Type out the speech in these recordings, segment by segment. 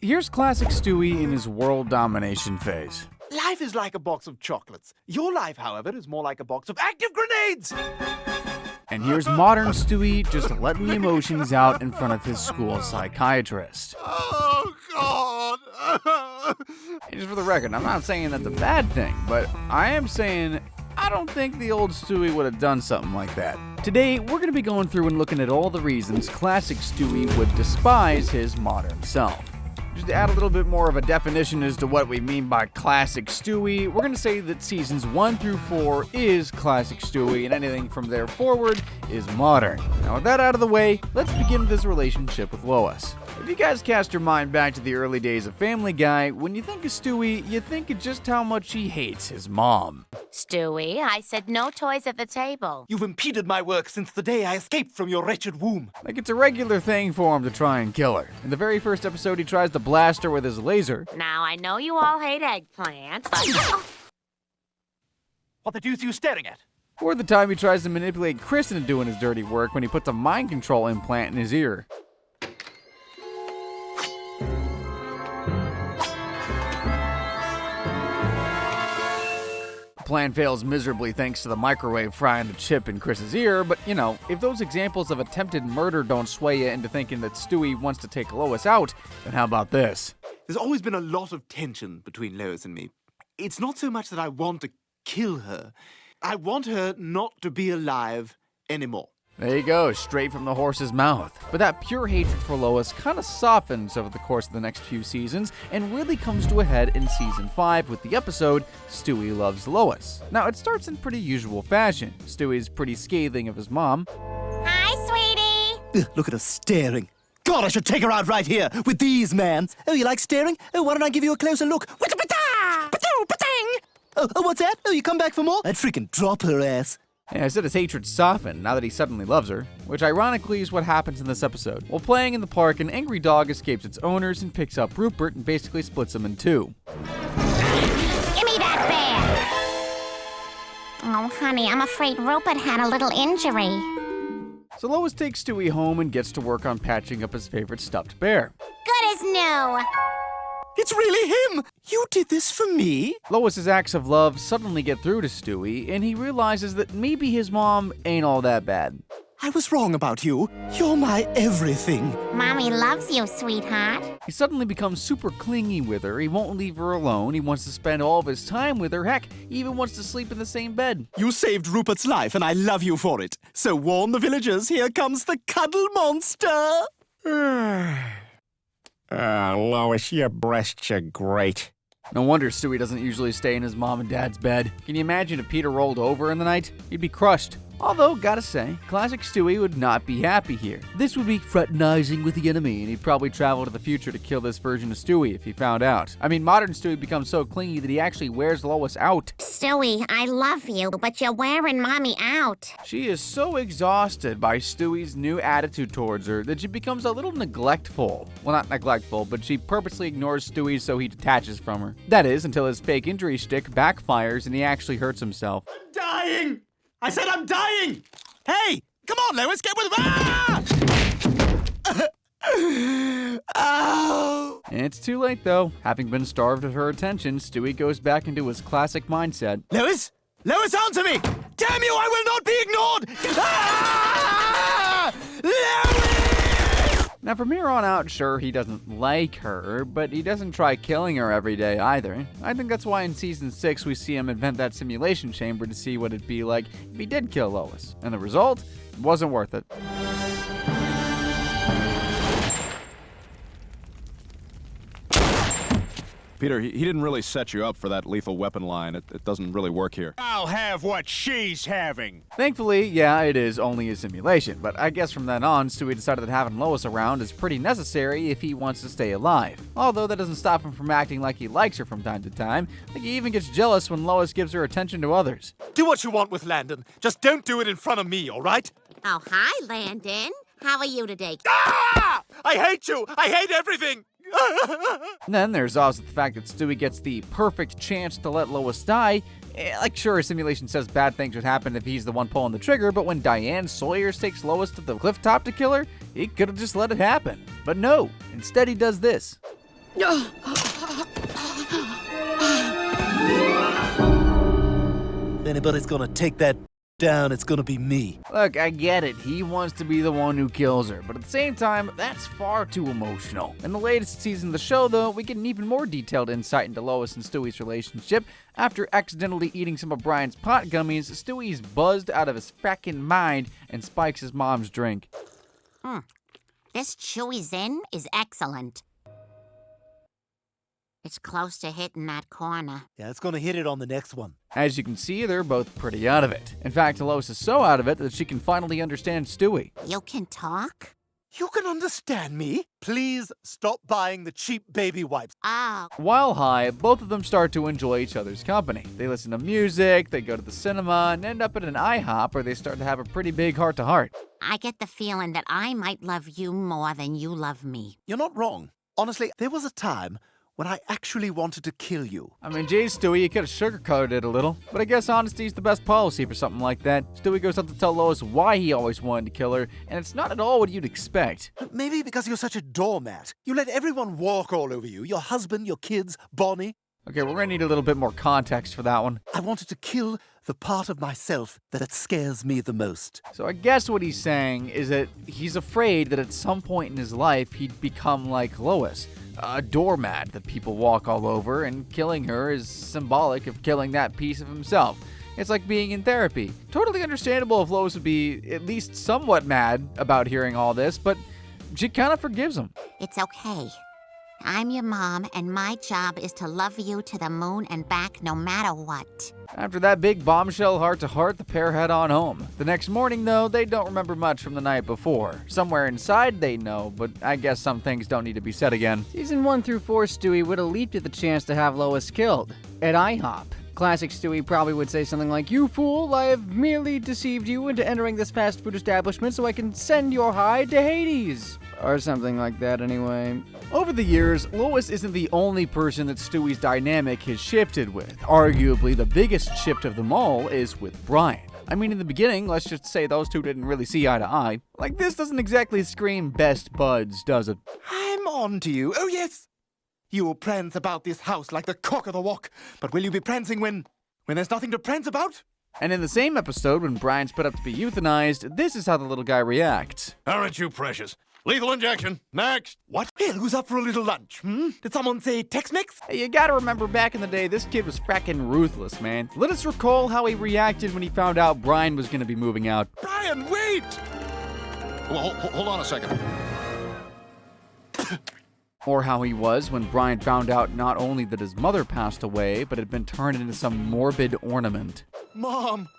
here's classic Stewie in his world domination phase. Life is like a box of chocolates. Your life, however, is more like a box of active grenades! And here's modern Stewie just letting the emotions out in front of his school psychiatrist. Oh, God! And just for the record, I'm not saying that's a bad thing, but I am saying I don't think the old Stewie would have done something like that. Today, we're going to be going through and looking at all the reasons classic Stewie would despise his modern self. Just to add a little bit more of a definition as to what we mean by classic Stewie, we're going to say that seasons 1 through 4 is classic Stewie, and anything from there forward is modern. Now with that out of the way, let's begin this relationship with Lois. If you guys cast your mind back to the early days of Family Guy, when you think of Stewie, you think of just how much he hates his mom. Stewie, I said no toys at the table. You've impeded my work since the day I escaped from your wretched womb. Like it's a regular thing for him to try and kill her. In the very first episode, he tries to blast her with his laser. Now, I know you all hate eggplant, but... What the deuce are you staring at? Or the time he tries to manipulate Chris into doing his dirty work when he puts a mind control implant in his ear. The plan fails miserably thanks to the microwave frying the chip in Chris's ear, but you know, if those examples of attempted murder don't sway you into thinking that Stewie wants to take Lois out, then how about this? There's always been a lot of tension between Lois and me. It's not so much that I want to kill her. I want her not to be alive anymore. There you go, straight from the horse's mouth. But that pure hatred for Lois kind of softens over the course of the next few seasons and really comes to a head in season 5 with the episode Stewie Loves Lois. Now, it starts in pretty usual fashion. Stewie's pretty scathing of his mom. Hi, sweetie. Ugh, look at her staring. God, I should take her out right here with these mans. Oh, you like staring? Oh, why don't I give you a closer look? Oh, what's that? Oh, you come back for more? I'd freaking drop her ass. Yeah, I said his hatred softened now that he suddenly loves her, which ironically is what happens in this episode. While playing in the park, an angry dog escapes its owners and picks up Rupert and basically splits him in two. Give me that bear. Oh, honey, I'm afraid Rupert had a little injury. So Lois takes Stewie home and gets to work on patching up his favorite stuffed bear. Good as new. It's really him! You did this for me? Lois's acts of love suddenly get through to Stewie, and he realizes that maybe his mom ain't all that bad. I was wrong about you. You're my everything. Mommy loves you, sweetheart. He suddenly becomes super clingy with her. He won't leave her alone. He wants to spend all of his time with her. Heck, he even wants to sleep in the same bed. You saved Rupert's life, and I love you for it. So warn the villagers, here comes the cuddle monster. Lois, your breasts are great. No wonder Stewie doesn't usually stay in his mom and dad's bed. Can you imagine if Peter rolled over in the night? He'd be crushed. Although, gotta say, classic Stewie would not be happy here. This would be fraternizing with the enemy, and he'd probably travel to the future to kill this version of Stewie if he found out. I mean, modern Stewie becomes so clingy that he actually wears Lois out. Stewie, I love you, but you're wearing Mommy out. She is so exhausted by Stewie's new attitude towards her that she becomes a little neglectful. Well, not neglectful, but she purposely ignores Stewie so he detaches from her. That is, until his fake injury shtick backfires and he actually hurts himself. Dying! I said I'm dying! Hey! Come on, Lois, get with Ow! And it's too late, though. Having been starved of her attention, Stewie goes back into his classic mindset. Lois? Lois, answer me! Damn you, I will not be ignored! Ah! Lois! Now, from here on out, sure, he doesn't like her, but he doesn't try killing her every day either. I think that's why in Season 6 we see him invent that simulation chamber to see what it'd be like if he did kill Lois. And the result? It wasn't worth it. Peter, he didn't really set you up for that lethal weapon line. It doesn't really work here. I'll have what she's having. Thankfully, yeah, it is only a simulation, but I guess from then on, Stewie decided that having Lois around is pretty necessary if he wants to stay alive. Although that doesn't stop him from acting like he likes her from time to time. Like he even gets jealous when Lois gives her attention to others. Do what you want with Landon. Just don't do it in front of me, all right? Oh, hi, Landon. How are you today? Ah! I hate you! I hate everything! And then there's also the fact that Stewie gets the perfect chance to let Lois die. Like, sure, his simulation says bad things would happen if he's the one pulling the trigger, but when Diane Sawyers takes Lois to the cliff top to kill her, he could have just let it happen. But no, instead he does this. If anybody's gonna take that down, it's gonna be me. Look, I get it. He wants to be the one who kills her, but at the same time, that's far too emotional. In the latest season of the show, though, we get an even more detailed insight into Lois and Stewie's relationship. After accidentally eating some of Brian's pot gummies, Stewie's buzzed out of his frackin' mind and spikes his mom's drink. This Chewy Zen is excellent. It's close to hitting that corner. Yeah, it's gonna hit it on the next one. As you can see, they're both pretty out of it. In fact, Lois is so out of it that she can finally understand Stewie. You can talk? You can understand me? Please stop buying the cheap baby wipes. Oh, While high, both of them start to enjoy each other's company. They listen to music, they go to the cinema, and end up at an IHOP where they start to have a pretty big heart-to-heart. I get the feeling that I might love you more than you love me. You're not wrong. Honestly, there was a time when I actually wanted to kill you. I mean, geez, Stewie, you could have sugarcoated it a little. But I guess honesty's the best policy for something like that. Stewie goes up to tell Lois why he always wanted to kill her, and it's not at all what you'd expect. Maybe because you're such a doormat. You let everyone walk all over you. Your husband, your kids, Bonnie. Okay, we're gonna need a little bit more context for that one. I wanted to kill the part of myself that it scares me the most. So I guess what he's saying is that he's afraid that at some point in his life he'd become like Lois. A doormat that people walk all over, and killing her is symbolic of killing that piece of himself. It's like being in therapy. Totally understandable if Lois would be at least somewhat mad about hearing all this, but she kind of forgives him. It's okay. I'm your mom, and my job is to love you to the moon and back no matter what. After that big bombshell heart-to-heart, the pair head on home. The next morning, though, they don't remember much from the night before. Somewhere inside they know, but I guess some things don't need to be said again. Season 1 through 4 Stewie would have leaped at the chance to have Lois killed. At IHOP. Classic Stewie probably would say something like, "You fool, I have merely deceived you into entering this fast food establishment so I can send your hide to Hades." Or something like that anyway. Over the years, Lois isn't the only person that Stewie's dynamic has shifted with. Arguably, the biggest shift of them all is with Brian. I mean, in the beginning, let's just say those two didn't really see eye to eye. Like, this doesn't exactly scream best buds, does it? I'm on to you. Oh, yes. You will prance about this house like the cock of the walk. But will you be prancing when there's nothing to prance about? And in the same episode, when Brian's put up to be euthanized, this is how the little guy reacts. Aren't you precious? Lethal injection. Next. What? Well, who's up for a little lunch? Did someone say Tex-Mex? Hey, you gotta remember back in the day, this kid was frackin' ruthless, man. Let us recall how he reacted when he found out Brian was gonna be moving out. Brian, wait! Well, hold on a second. Or how he was when Brian found out not only that his mother passed away, but had been turned into some morbid ornament. Mom!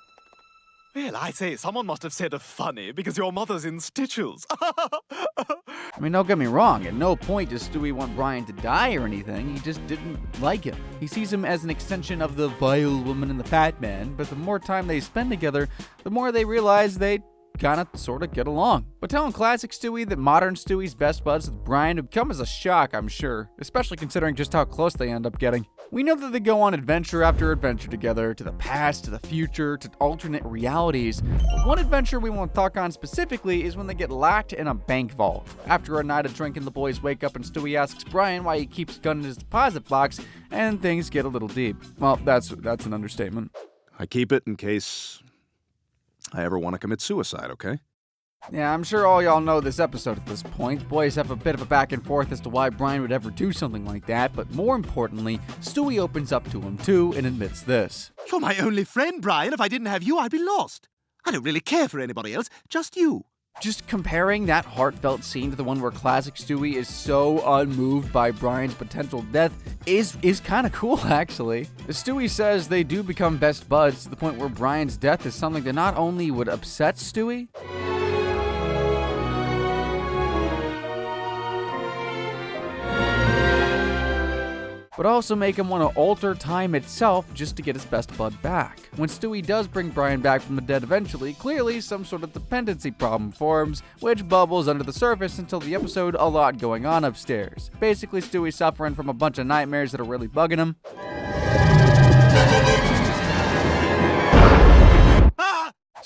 Well, I say, someone must have said a funny because your mother's in stitches. I mean, don't get me wrong, at no point does Stewie want Brian to die or anything, he just didn't like him. He sees him as an extension of the vile woman and the fat man, but the more time they spend together, the more they realize they kinda sorta get along. But telling classic Stewie that modern Stewie's best buds with Brian would come as a shock, I'm sure, especially considering just how close they end up getting. We know that they go on adventure after adventure together, to the past, to the future, to alternate realities. But one adventure we want to talk on specifically is when they get locked in a bank vault. After a night of drinking, the boys wake up and Stewie asks Brian why he keeps gunning his deposit box, and things get a little deep. Well, that's an understatement. I keep it in case I ever want to commit suicide, okay? Yeah, I'm sure all y'all know this episode at this point. The boys have a bit of a back and forth as to why Brian would ever do something like that, but more importantly, Stewie opens up to him too and admits this. You're my only friend, Brian. If I didn't have you, I'd be lost. I don't really care for anybody else, just you. Just comparing that heartfelt scene to the one where classic Stewie is so unmoved by Brian's potential death is kind of cool, actually. Stewie says they do become best buds to the point where Brian's death is something that not only would upset Stewie, but also make him want to alter time itself just to get his best bud back. When Stewie does bring Brian back from the dead eventually, clearly some sort of dependency problem forms, which bubbles under the surface until the episode A Lot Going On Upstairs. Basically, Stewie's suffering from a bunch of nightmares that are really bugging him.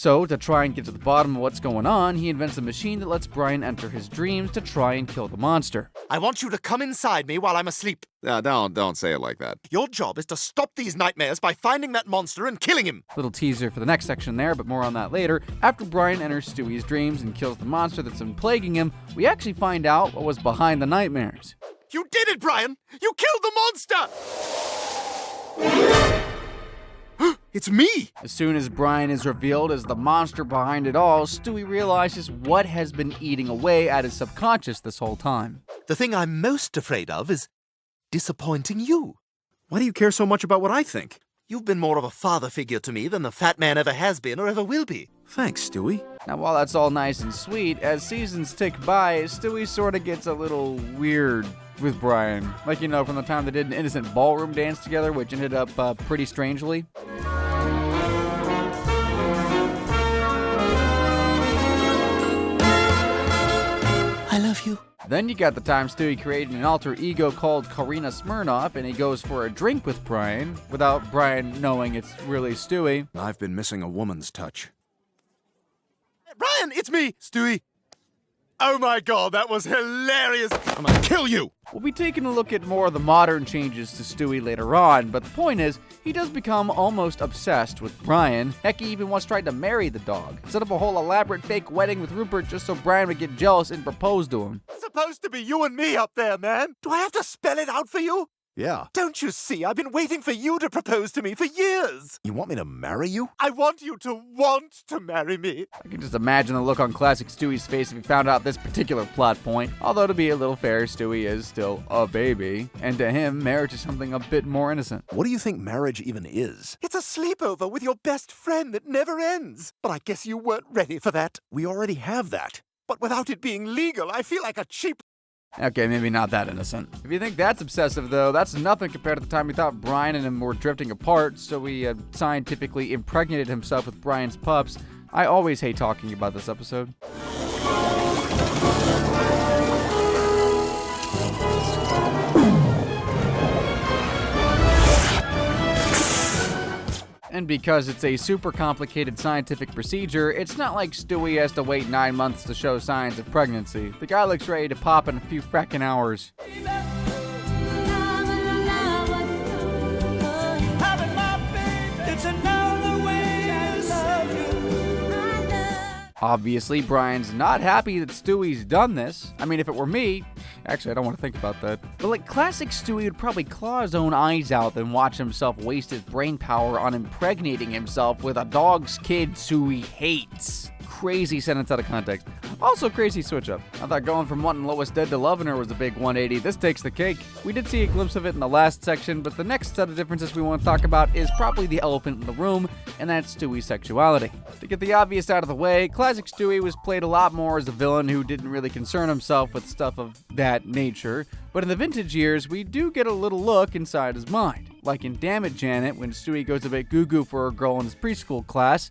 So, to try and get to the bottom of what's going on, he invents a machine that lets Brian enter his dreams to try and kill the monster. I want you to come inside me while I'm asleep. Don't say it like that. Your job is to stop these nightmares by finding that monster and killing him. Little teaser for the next section there, but more on that later. After Brian enters Stewie's dreams and kills the monster that's been plaguing him, we actually find out what was behind the nightmares. You did it, Brian! You killed the monster! It's me! As soon as Brian is revealed as the monster behind it all, Stewie realizes what has been eating away at his subconscious this whole time. The thing I'm most afraid of is disappointing you. Why do you care so much about what I think? You've been more of a father figure to me than the fat man ever has been or ever will be. Thanks, Stewie. Now, while that's all nice and sweet, as seasons tick by, Stewie sort of gets a little weird with Brian. Like, you know, from the time they did an innocent ballroom dance together, which ended up pretty strangely. I love you. Then you got the time Stewie created an alter ego called Karina Smirnoff, and he goes for a drink with Brian, without Brian knowing it's really Stewie. I've been missing a woman's touch. Brian, it's me, Stewie. Oh my god, that was hilarious. I'm gonna kill you. We'll be taking a look at more of the modern changes to Stewie later on, but the point is, he does become almost obsessed with Brian. Heck, he even once tried to marry the dog. Set up a whole elaborate fake wedding with Rupert just so Brian would get jealous and propose to him. It's supposed to be you and me up there, man. Do I have to spell it out for you? Yeah. Don't you see? I've been waiting for you to propose to me for years. You want me to marry you? I want you to want to marry me. I can just imagine the look on classic Stewie's face if he found out this particular plot point. Although, to be a little fair, Stewie is still a baby, and to him, marriage is something a bit more innocent. What do you think marriage even is? It's a sleepover with your best friend that never ends. But I guess you weren't ready for that. We already have that. But without it being legal, I feel like a cheap... Okay, maybe not that innocent. If you think that's obsessive, though, that's nothing compared to the time he thought Brian and him were drifting apart, so he scientifically impregnated himself with Brian's pups. I always hate talking about this episode. And because it's a super complicated scientific procedure, it's not like Stewie has to wait 9 months to show signs of pregnancy. The guy looks ready to pop in a few frackin' hours. Obviously, Brian's not happy that Stewie's done this. I mean, if it were me, actually, I don't want to think about that. But like classic Stewie would probably claw his own eyes out than watch himself waste his brain power on impregnating himself with a dog's kids who he hates. Crazy sentence out of context. Also crazy switch up. I thought going from wanting Lois dead to loving her was a big 180. This takes the cake. We did see a glimpse of it in the last section, but the next set of differences we want to talk about is probably the elephant in the room, and that's Stewie's sexuality. To get the obvious out of the way, classic Stewie was played a lot more as a villain who didn't really concern himself with stuff of that nature, but in the vintage years, we do get a little look inside his mind. Like in Damn It, Janet, when Stewie goes a bit goo-goo for a girl in his preschool class.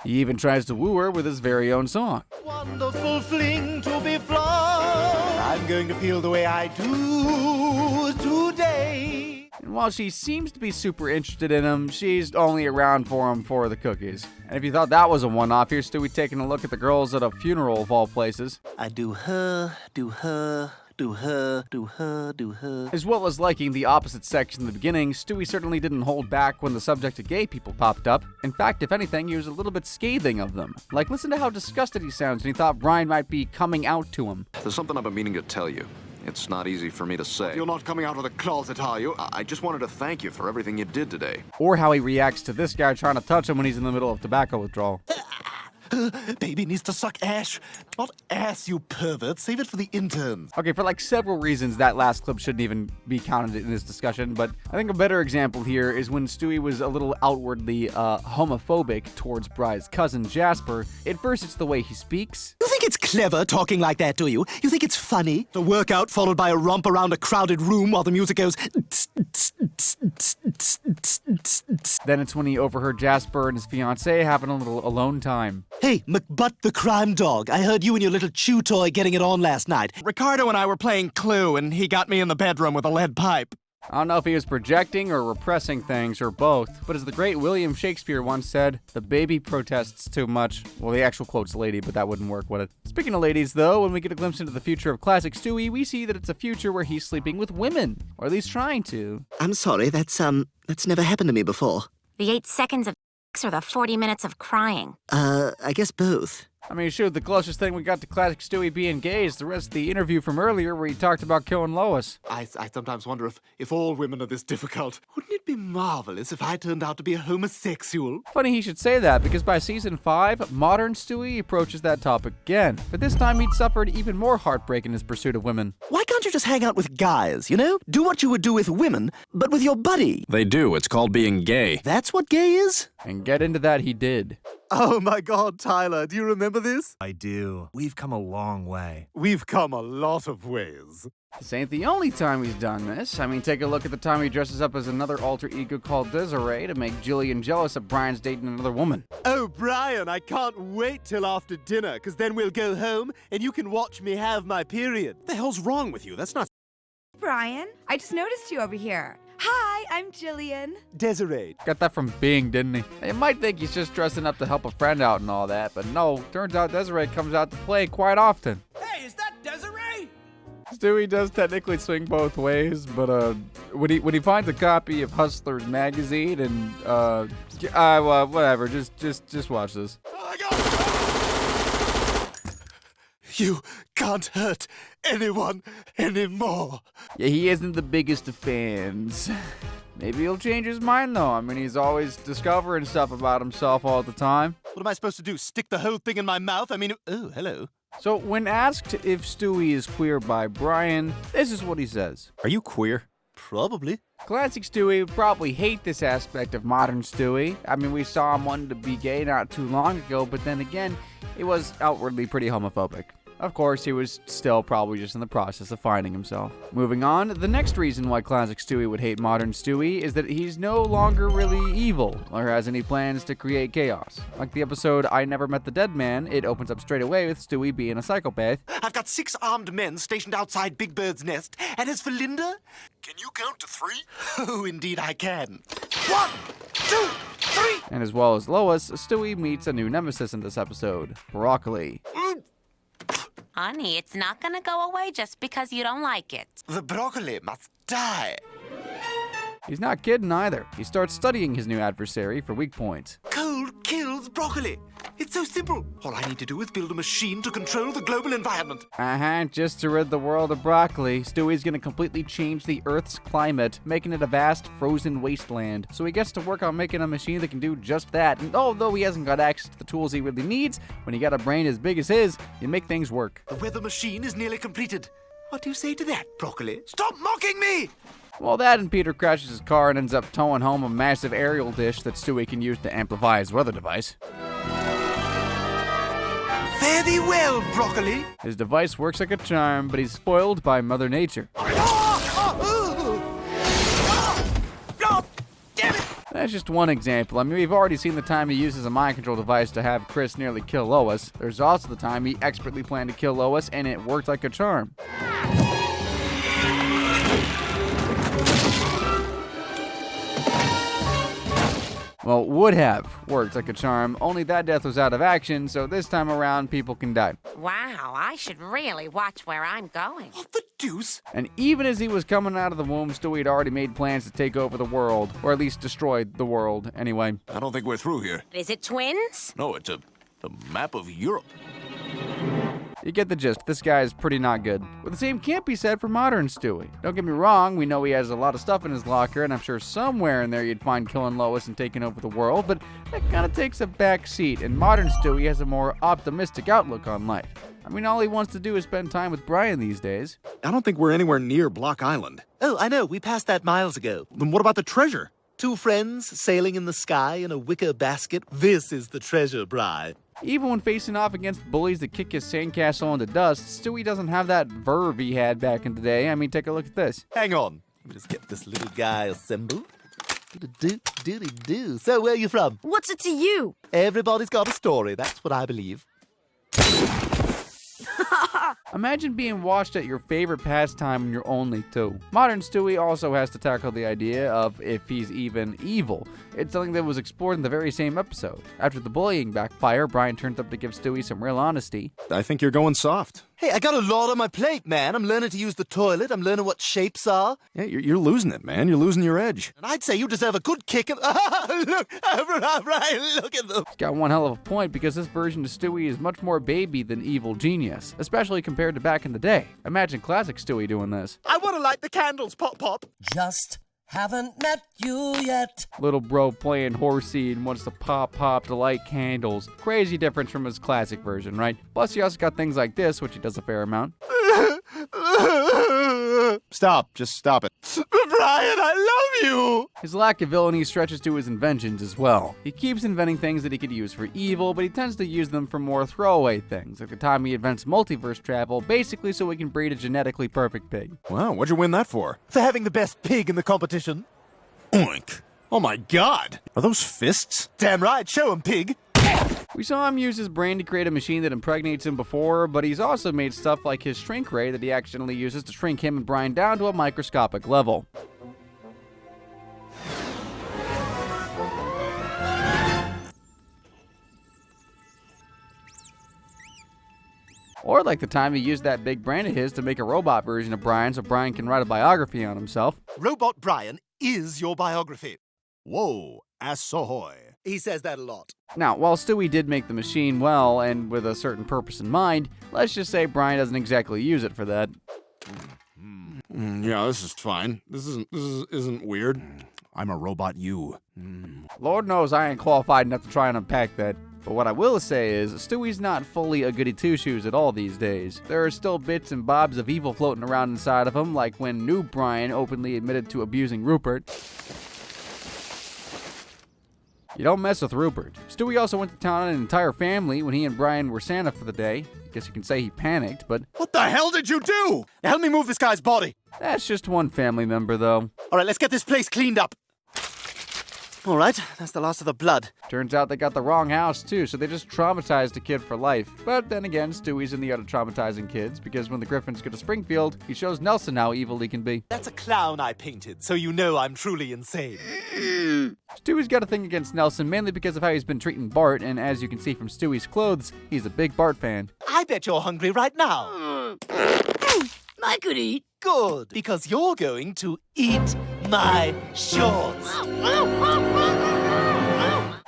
He even tries to woo her with his very own song. Wonderful fling to be flung. I'm going to feel the way I do today. And while she seems to be super interested in him, she's only around for him for the cookies. And if you thought that was a one-off, here's Stewie taking a look at the girls at a funeral of all places. I do her, do her. Do her, do her, do her. As well as liking the opposite sex in the beginning, Stewie certainly didn't hold back when the subject of gay people popped up. In fact, if anything, he was a little bit scathing of them. Like, listen to how disgusted he sounds, and he thought Brian might be coming out to him. There's something I've been meaning to tell you. It's not easy for me to say. You're not coming out of the closet, are you? I just wanted to thank you for everything you did today. Or how he reacts to this guy trying to touch him when he's in the middle of tobacco withdrawal. Baby needs to suck ash. Not ass, you pervert. Save it for the interns. Okay, for like several reasons, that last clip shouldn't even be counted in this discussion, but I think a better example here is when Stewie was a little outwardly homophobic towards Brian's cousin, Jasper. At first, it's the way he speaks. You think it's clever talking like that, do you? You think it's funny? The workout followed by a romp around a crowded room while the music goes... Then it's when he overheard Jasper and his fiancée having a little alone time. Hey, McButt the crime dog. I heard you and your little chew toy getting it on last night. Ricardo and I were playing Clue, and he got me in the bedroom with a lead pipe. I don't know if he was projecting or repressing things, or both, but as the great William Shakespeare once said, the baby protests too much. Well, the actual quote's lady, but that wouldn't work, would it? Speaking of ladies, though, when we get a glimpse into the future of classic Stewie, we see that it's a future where he's sleeping with women, or at least trying to. I'm sorry, that's never happened to me before. The 8 seconds of or the 40 minutes of crying? I guess both. I mean, shoot, the closest thing we got to classic Stewie being gay is the rest of the interview from earlier where he talked about killing Lois. I sometimes wonder if all women are this difficult. Wouldn't it be marvelous if I turned out to be a homosexual? Funny he should say that, because by season 5, modern Stewie approaches that topic again. But this time he'd suffered even more heartbreak in his pursuit of women. Why can't you just hang out with guys, you know? Do what you would do with women, but with your buddy. They do. It's called being gay. That's what gay is? And get into that he did. Oh my God, Tyler, do you remember this? I do. We've come a long way. We've come a lot of ways. This ain't the only time he's done this. I mean, take a look at the time he dresses up as another alter ego called Desiree to make Jillian jealous that Brian's dating another woman. Oh, Brian, I can't wait till after dinner, because then we'll go home and you can watch me have my period. What the hell's wrong with you? That's not... Brian, I just noticed you over here. Hi, I'm Jillian. Desiree. Got that from Bing, didn't he? You might think he's just dressing up to help a friend out and all that, but no, turns out Desiree comes out to play quite often. Hey, is that Desiree? Stewie does technically swing both ways, but when he finds a copy of Hustler's magazine and well, whatever, just watch this. You can't hurt anyone anymore. Yeah, he isn't the biggest of fans. Maybe he'll change his mind though. I mean, he's always discovering stuff about himself all the time. What am I supposed to do? Stick the whole thing in my mouth? I mean, oh, hello. So when asked if Stewie is queer by Brian, this is what he says. Are you queer? Probably. Classic Stewie would probably hate this aspect of modern Stewie. I mean, we saw him wanting to be gay not too long ago, but then again, he was outwardly pretty homophobic. Of course, he was still probably just in the process of finding himself. Moving on, the next reason why classic Stewie would hate modern Stewie is that he's no longer really evil or has any plans to create chaos. Like the episode I Never Met the Dead Man, it opens up straight away with Stewie being a psychopath. I've got 6 armed men stationed outside Big Bird's nest. And as for Linda, can you count to 3? Oh, indeed I can. 1, 2, 3. And as well as Lois, Stewie meets a new nemesis in this episode, Broccoli. Honey, it's not gonna go away just because you don't like it. The broccoli must die. He's not kidding either. He starts studying his new adversary for weak points. Cold kills broccoli. It's so simple. All I need to do is build a machine to control the global environment. Just to rid the world of broccoli, Stewie's gonna completely change the Earth's climate, making it a vast frozen wasteland. So he gets to work on making a machine that can do just that. And although he hasn't got access to the tools he really needs, when you got a brain as big as his, you make things work. The weather machine is nearly completed. What do you say to that, broccoli? Stop mocking me! Well, that and Peter crashes his car and ends up towing home a massive aerial dish that Stewie can use to amplify his weather device. Fare thee well, broccoli. His device works like a charm, but he's spoiled by Mother Nature. Damn it! That's just one example. I mean, we've already seen the time he uses a mind control device to have Chris nearly kill Lois. There's also the time he expertly planned to kill Lois, and it worked like a charm. Well, would have worked like a charm, only that death was out of action, so this time around, people can die. Wow, I should really watch where I'm going. What the deuce? And even as he was coming out of the womb, Stewie had already made plans to take over the world, or at least destroy the world, anyway. I don't think we're through here. Is it twins? No, it's a map of Europe. You get the gist. This guy is pretty not good. But the same can't be said for modern Stewie. Don't get me wrong, we know he has a lot of stuff in his locker, and I'm sure somewhere in there you'd find killing Lois and taking over the world, but that kind of takes a back seat, and modern Stewie has a more optimistic outlook on life. I mean, all he wants to do is spend time with Brian these days. I don't think we're anywhere near Block Island. Oh, I know. We passed that miles ago. Then what about the treasure? 2 friends sailing in the sky in a wicker basket. This is the treasure, Bri. Even when facing off against bullies that kick his sandcastle into dust, Stewie doesn't have that verve he had back in the day. I mean, take a look at this. Hang on. Let me just get this little guy assembled. Do. So, where are you from? What's it to you? Everybody's got a story. That's what I believe. Imagine being watched at your favorite pastime when you're only 2. Modern Stewie also has to tackle the idea of if he's even evil. It's something that was explored in the very same episode. After the bullying backfire, Brian turns up to give Stewie some real honesty. I think you're going soft. Hey, I got a lot on my plate, man. I'm learning to use the toilet. I'm learning what shapes are. Yeah, you're losing it, man. You're losing your edge. And I'd say you deserve a good kick. Look, Brian, look at them. He's got one hell of a point because this version of Stewie is much more baby than evil genius, especially compared to back in the day. Imagine classic Stewie doing this. I want to light the candles, Pop Pop. Just haven't met you yet. Little bro playing horsey and wants to pop to light candles. Crazy difference from his classic version, right? Plus he also got things like this, which he does a fair amount. Stop. Just stop it. Brian, I love you. His lack of villainy stretches to his inventions as well. He keeps inventing things that he could use for evil, but he tends to use them for more throwaway things, like the time he invents multiverse travel, basically so he can breed a genetically perfect pig. Wow, what'd you win that for? For having the best pig in the competition. Oink. Oh my god. Are those fists? Damn right, show him, pig. We saw him use his brain to create a machine that impregnates him before, but he's also made stuff like his shrink ray that he accidentally uses to shrink him and Brian down to a microscopic level. Or like the time he used that big brain of his to make a robot version of Brian so Brian can write a biography on himself. Robot Brian is your biography. Whoa, assohoy. He says that a lot. Now, while Stewie did make the machine well and with a certain purpose in mind, let's just say Brian doesn't exactly use it for that. Yeah, this is fine. This isn't weird. I'm a robot you. Lord knows I ain't qualified enough to try and unpack that. But what I will say is, Stewie's not fully a goody two-shoes at all these days. There are still bits and bobs of evil floating around inside of him, like when new Brian openly admitted to abusing Rupert. You don't mess with Rupert. Stewie also went to town on an entire family when he and Brian were Santa for the day. Guess you can say he panicked, but What the hell did you do? Now help me move this guy's body. that's just one family member, though. All right, let's get this place cleaned up. All right, that's the last of the blood. Turns out they got the wrong house, too, so they just traumatized a kid for life. But then again, Stewie's in the art of traumatizing kids, because when the Griffins go to Springfield, he shows Nelson how evil he can be. That's a clown I painted, so you know I'm truly insane. Stewie's got a thing against Nelson, mainly because of how he's been treating Bart, and as you can see from Stewie's clothes, he's a big Bart fan. I bet you're hungry right now. I could eat. Good, because you're going to eat my shorts.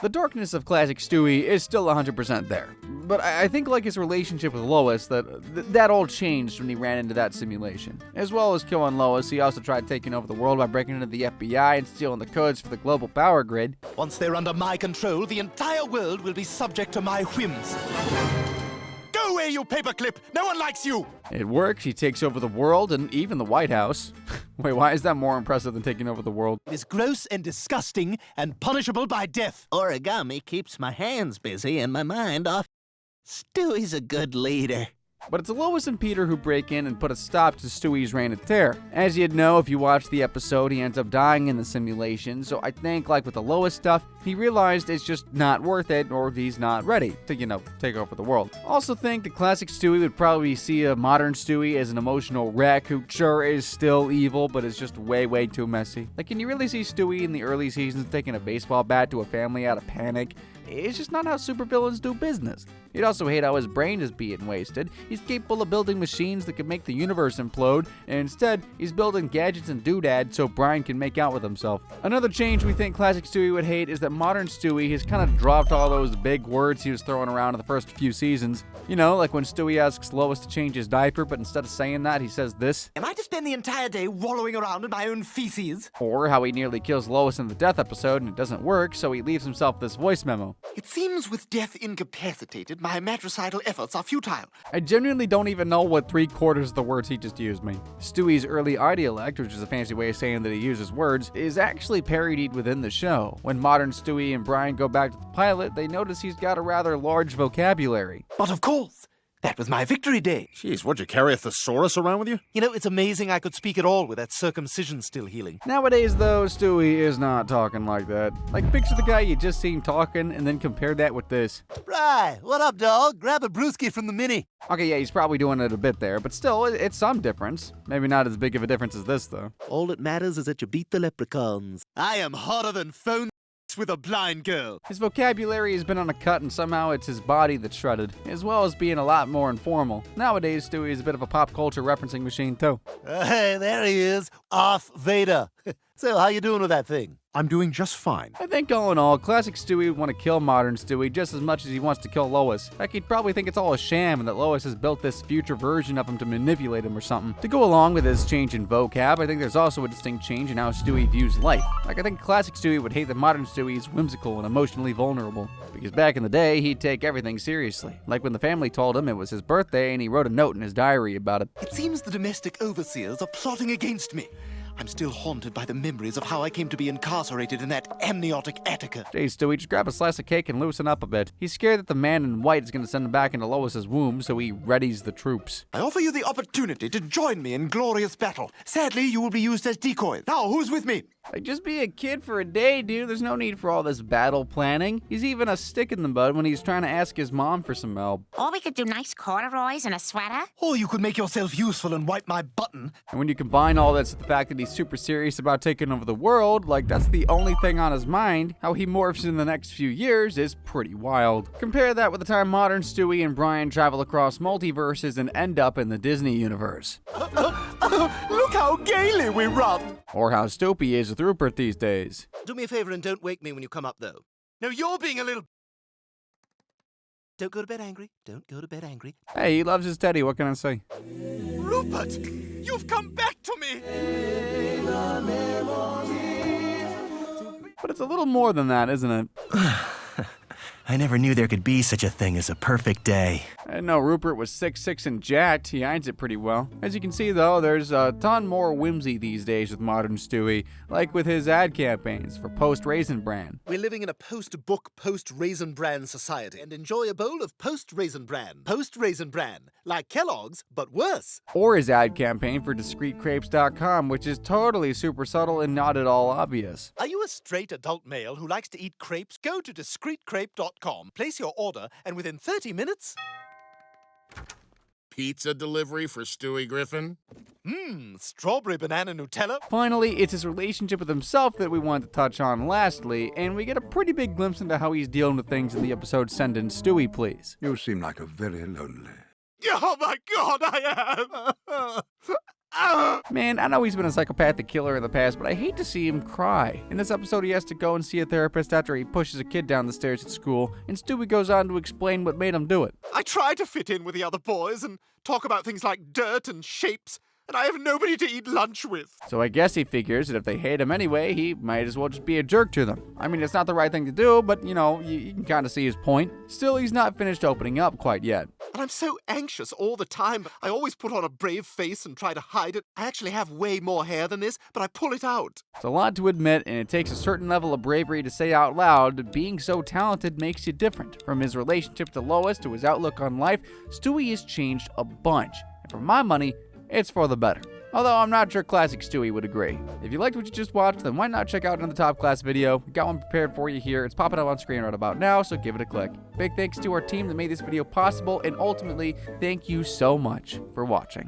The darkness of classic Stewie is still 100% there. But I think like his relationship with Lois, that all changed when he ran into that simulation. As well as killing Lois, he also tried taking over the world by breaking into the FBI and stealing the codes for the global power grid. Once they're under my control, the entire world will be subject to my whims. Go away, you paperclip! No one likes you! It works, he takes over the world and even the White House. Wait, why is that more impressive than taking over the world? It is gross and disgusting and punishable by death. Origami keeps my hands busy and my mind off. Stewie's a good leader. But it's Lois and Peter who break in and put a stop to Stewie's reign of terror. As you'd know if you watched the episode, he ends up dying in the simulation, so I think, like with the Lois stuff, he realized it's just not worth it, or he's not ready to, take over the world. Also think the classic Stewie would probably see a modern Stewie as an emotional wreck who sure is still evil, but is just way, way too messy. Like, can you really see Stewie in the early seasons taking a baseball bat to a family out of panic? It's just not how supervillains do business. He'd also hate how his brain is being wasted. He's capable of building machines that could make the universe implode, and instead, he's building gadgets and doodads so Brian can make out with himself. Another change we think classic Stewie would hate is that modern Stewie has kind of dropped all those big words he was throwing around in the first few seasons. Like when Stewie asks Lois to change his diaper, but instead of saying that, he says this. Am I to spend the entire day wallowing around in my own feces? Or how he nearly kills Lois in the death episode and it doesn't work, so he leaves himself this voice memo. It seems with death incapacitated, my matricidal efforts are futile. I genuinely don't even know what 3/4 of the words he just used mean. Stewie's early idiolect, which is a fancy way of saying that he uses words, is actually parodied within the show. When modern Stewie and Brian go back to the pilot, they notice he's got a rather large vocabulary. But of course, That was my victory day. Jeez, what'd you carry a thesaurus around with you? You know, it's amazing I could speak at all with that circumcision still healing. Nowadays, though, Stewie is not talking like that. Like, picture the guy you just seen talking and then compare that with this. Right, what up, dog? Grab a brewski from the mini. Okay, yeah, he's probably doing it a bit there, but still, it's some difference. Maybe not as big of a difference as this, though. All that matters is that you beat the leprechauns. I am hotter than phone with a blind girl. His vocabulary has been on a cut, and somehow it's his body that's shredded, as well as being a lot more informal. Nowadays, Stewie is a bit of a pop culture referencing machine, too. Hey, there he is, Darth Vader. So, how you doing with that thing? I'm doing just fine. I think all in all, classic Stewie would want to kill modern Stewie just as much as he wants to kill Lois. Heck, he'd probably think it's all a sham and that Lois has built this future version of him to manipulate him or something. To go along with his change in vocab, I think there's also a distinct change in how Stewie views life. Like, I think classic Stewie would hate that modern Stewie is whimsical and emotionally vulnerable. Because back in the day, he'd take everything seriously. Like when the family told him it was his birthday and he wrote a note in his diary about it. It seems the domestic overseers are plotting against me. I'm still haunted by the memories of how I came to be incarcerated in that amniotic Attica. Jeez, Stewie, just grab a slice of cake and loosen up a bit. He's scared that the man in white is going to send him back into Lois's womb, so he readies the troops. I offer you the opportunity to join me in glorious battle. Sadly, you will be used as decoys. Now, who's with me? Like, just be a kid for a day, dude. There's no need for all this battle planning. He's even a stick in the mud when he's trying to ask his mom for some help. Or we could do nice corduroys and a sweater. Or you could make yourself useful and wipe my button. And when you combine all this with the fact that he's super serious about taking over the world, like that's the only thing on his mind, how he morphs in the next few years is pretty wild. Compare that with the time modern Stewie and Brian travel across multiverses and end up in the Disney universe. Look how gaily we run. Or how Stoopy is with Rupert these days. Do me a favor and don't wake me when you come up, though. No, you're being a little... Don't go to bed angry. Don't go to bed angry. Hey, he loves his teddy, what can I say? Rupert, you've come back to me! But it's a little more than that, isn't it? I never knew there could be such a thing as a perfect day. I didn't know Rupert was 6'6" and jacked. He hides it pretty well. As you can see, though, there's a ton more whimsy these days with modern Stewie, like with his ad campaigns for Post-Raisin Bran. We're living in a post-book, post-Raisin Bran society and enjoy a bowl of post-Raisin Bran. Post-Raisin Bran. Like Kellogg's, but worse. Or his ad campaign for DiscreetCrepes.com, which is totally super subtle and not at all obvious. Are you a straight adult male who likes to eat crepes? Go to DiscreetCrepe.com, place your order, and within 30 minutes... Pizza delivery for Stewie Griffin? Strawberry banana Nutella. Finally, it's his relationship with himself that we want to touch on lastly, and we get a pretty big glimpse into how he's dealing with things in the episode Send in Stewie, Please. You seem like a very lonely. Oh my God, I am! Man, I know he's been a psychopathic killer in the past, but I hate to see him cry. In this episode, he has to go and see a therapist after he pushes a kid down the stairs at school, and Stewie goes on to explain what made him do it. I try to fit in with the other boys and talk about things like dirt and shapes, and I have nobody to eat lunch with. So I guess he figures that if they hate him anyway, he might as well just be a jerk to them. I mean, it's not the right thing to do, but, you know, you can kind of see his point. Still, he's not finished opening up quite yet. And I'm so anxious all the time. I always put on a brave face and try to hide it. I actually have way more hair than this, but I pull it out. It's a lot to admit, and it takes a certain level of bravery to say out loud that being so talented makes you different. From his relationship to Lois to his outlook on life, Stewie has changed a bunch. And for my money, it's for the better. Although I'm not sure classic Stewie would agree. If you liked what you just watched, then why not check out another top class video? We got one prepared for you here. It's popping up on screen right about now, so give it a click. Big thanks to our team that made this video possible, and ultimately, thank you so much for watching.